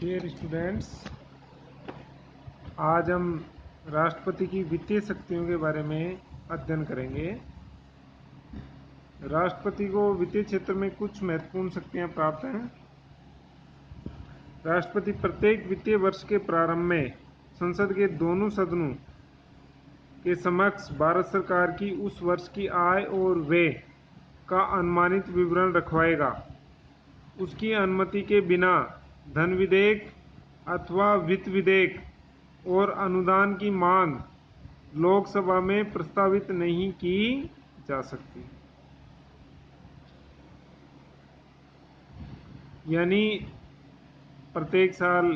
Dear students, आज हम राष्ट्रपति की वित्तीय शक्तियों के बारे में अध्ययन करेंगे। राष्ट्रपति को वित्तीय क्षेत्र में कुछ महत्वपूर्ण शक्तियां प्राप्त हैं। राष्ट्रपति प्रत्येक वित्तीय वर्ष के प्रारंभ में संसद के दोनों सदनों के समक्ष भारत सरकार की उस वर्ष की आय और व्यय का अनुमानित विवरण रखवाएगा। उसकी अनुमति के बिना धन विधेयक अथवा वित्त विधेयक और अनुदान की मांग लोकसभा में प्रस्तावित नहीं की जा सकती। यानी प्रत्येक साल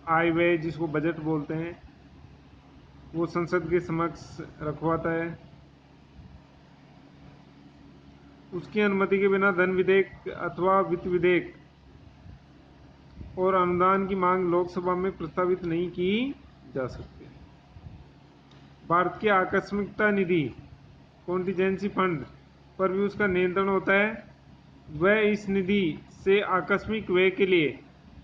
आय व्यय, जिसको बजट बोलते हैं, वो संसद के समक्ष रखवाता है। उसकी अनुमति के बिना धन विधेयक अथवा वित्त विधेयक और अनुदान की मांग लोकसभा में प्रस्तावित नहीं की जा सकती। भारत की आकस्मिकता निधि कॉन्टीजेंसी फंड पर भी उसका नियंत्रण होता है। वह इस निधि से आकस्मिक व्यय के लिए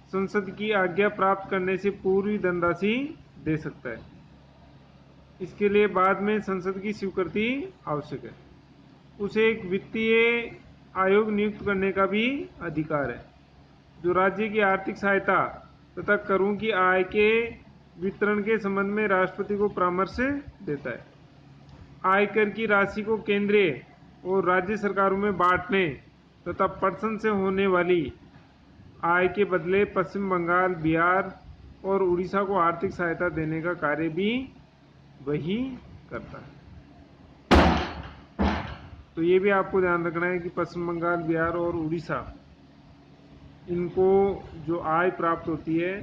संसद की आज्ञा प्राप्त करने से पूर्व ही धनराशि दे सकता है। इसके लिए बाद में संसद की स्वीकृति आवश्यक है। उसे एक वित्तीय आयोग नियुक्त करने का भी अधिकार है, जो राज्य की आर्थिक सहायता तथा करों की आय के वितरण के संबंध में राष्ट्रपति को परामर्श देता है। आयकर की राशि को केंद्रीय और राज्य सरकारों में बांटने तथा पटसन से होने वाली आय के बदले पश्चिम बंगाल, बिहार और उड़ीसा को आर्थिक सहायता देने का कार्य भी वही करता है। तो ये भी आपको ध्यान रखना है कि पश्चिम बंगाल, बिहार और उड़ीसा, इनको जो आय प्राप्त होती है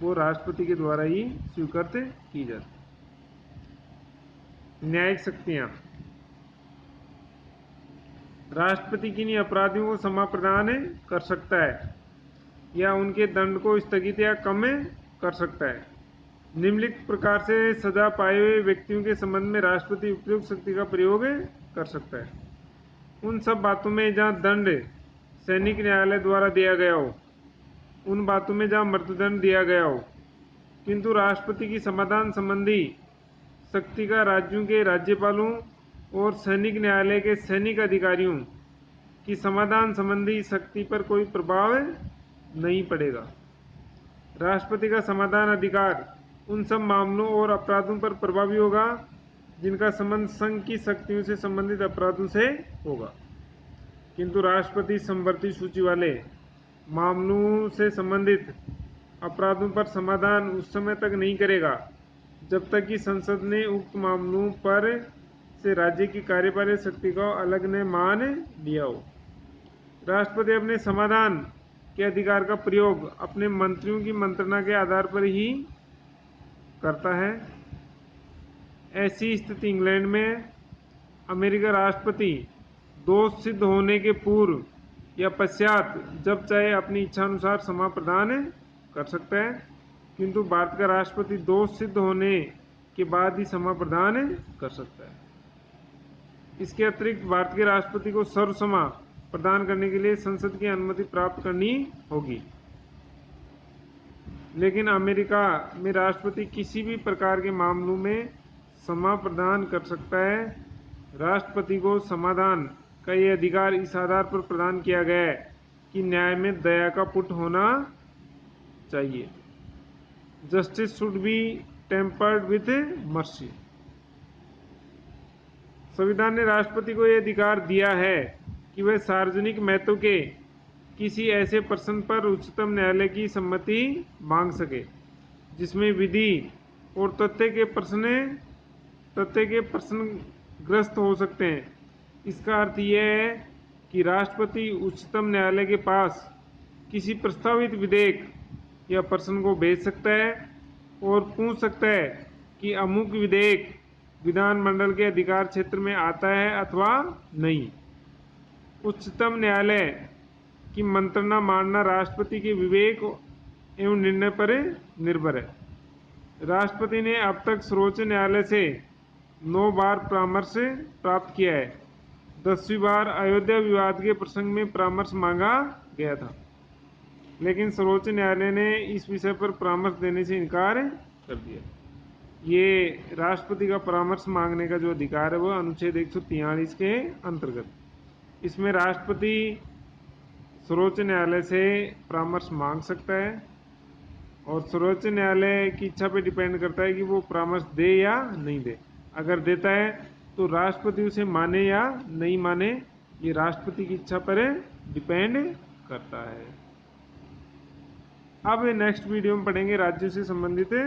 वो राष्ट्रपति के द्वारा ही स्वीकृत की जाती है। न्यायिक शक्तियां। राष्ट्रपति किन्हीं अपराधियों को क्षमा प्रदान कर सकता है या उनके दंड को स्थगित या कम कर सकता है। निम्नलिखित प्रकार से सजा पाए हुए व्यक्तियों के संबंध में राष्ट्रपति उपयुक्त शक्ति का प्रयोग कर सकता है। उन सब बातों में जहां दंड सैनिक न्यायालय द्वारा दिया गया हो, उन बातों में जहां मृत्युदंड दिया गया हो, किंतु राष्ट्रपति की समाधान संबंधी शक्ति का राज्यों के राज्यपालों और सैनिक न्यायालय के सैनिक अधिकारियों की समाधान संबंधी शक्ति पर कोई प्रभाव नहीं पड़ेगा। राष्ट्रपति का समाधान अधिकार उन सब मामलों और अपराधों पर प्रभावी होगा जिनका संबंध संघ की शक्तियों से संबंधित अपराधों से होगा, किंतु राष्ट्रपति समवर्ती सूची वाले मामलों से संबंधित अपराधों पर समाधान उस समय तक नहीं करेगा जब तक कि संसद ने उक्त मामलों पर से राज्य की कार्यपालिक शक्ति को अलग न मान लिया हो। राष्ट्रपति अपने समाधान के अधिकार का प्रयोग अपने मंत्रियों की मंत्रणा के आधार पर ही करता है। ऐसी स्थिति इंग्लैंड में अमेरिका राष्ट्रपति दोष सिद्ध होने के पूर्व या पश्चात जब चाहे अपनी इच्छा अनुसार क्षमा प्रदान कर सकता है, किंतु भारत का राष्ट्रपति दोष सिद्ध होने के बाद ही क्षमा प्रदान कर सकता है। इसके अतिरिक्त भारत के राष्ट्रपति को सर्व क्षमा प्रदान करने के लिए संसद की अनुमति प्राप्त करनी होगी। लेकिन अमेरिका में राष्ट्रपति किसी भी प्रकार के मामलों में क्षमा प्रदान कर सकता है। राष्ट्रपति को समाधान का यह अधिकार इस आधार पर प्रदान किया गया है कि न्याय में दया का पुट होना चाहिए। Justice should be tempered with mercy. संविधान ने राष्ट्रपति को यह अधिकार दिया है कि वह सार्वजनिक महत्व के किसी ऐसे प्रश्न पर उच्चतम न्यायालय की सम्मति मांग सके जिसमें विधि और तथ्य के प्रश्नग्रस्त हो सकते हैं। इसका अर्थ यह है कि राष्ट्रपति उच्चतम न्यायालय के पास किसी प्रस्तावित विधेयक या प्रश्न को भेज सकता है और पूछ सकता है कि अमुक विधेयक विधानमंडल के अधिकार क्षेत्र में आता है अथवा नहीं। उच्चतम न्यायालय की मंत्रणा मानना राष्ट्रपति के विवेक एवं निर्णय पर निर्भर है। राष्ट्रपति ने अब तक सर्वोच्च न्यायालय से 9 बार परामर्श प्राप्त किया है। 10वीं बार अयोध्या विवाद के प्रसंग में परामर्श मांगा गया था। लेकिन सर्वोच्च न्यायालय ने इस विषय पर परामर्श देने से इनकार कर दिया। ये राष्ट्रपति का परामर्श मांगने का जो अधिकार है वो अनुच्छेद 143 के अंतर्गत, इसमें राष्ट्रपति सर्वोच्च न्यायालय से परामर्श मांग सकता है और सर्वोच्च न्यायालय की इच्छा पे डिपेंड करता है कि वो परामर्श दे या नहीं दे। अगर देता है तो राष्ट्रपति उसे माने या नहीं माने, ये राष्ट्रपति की इच्छा पर डिपेंड करता है। अब नेक्स्ट वीडियो में पढ़ेंगे राज्यों से संबंधित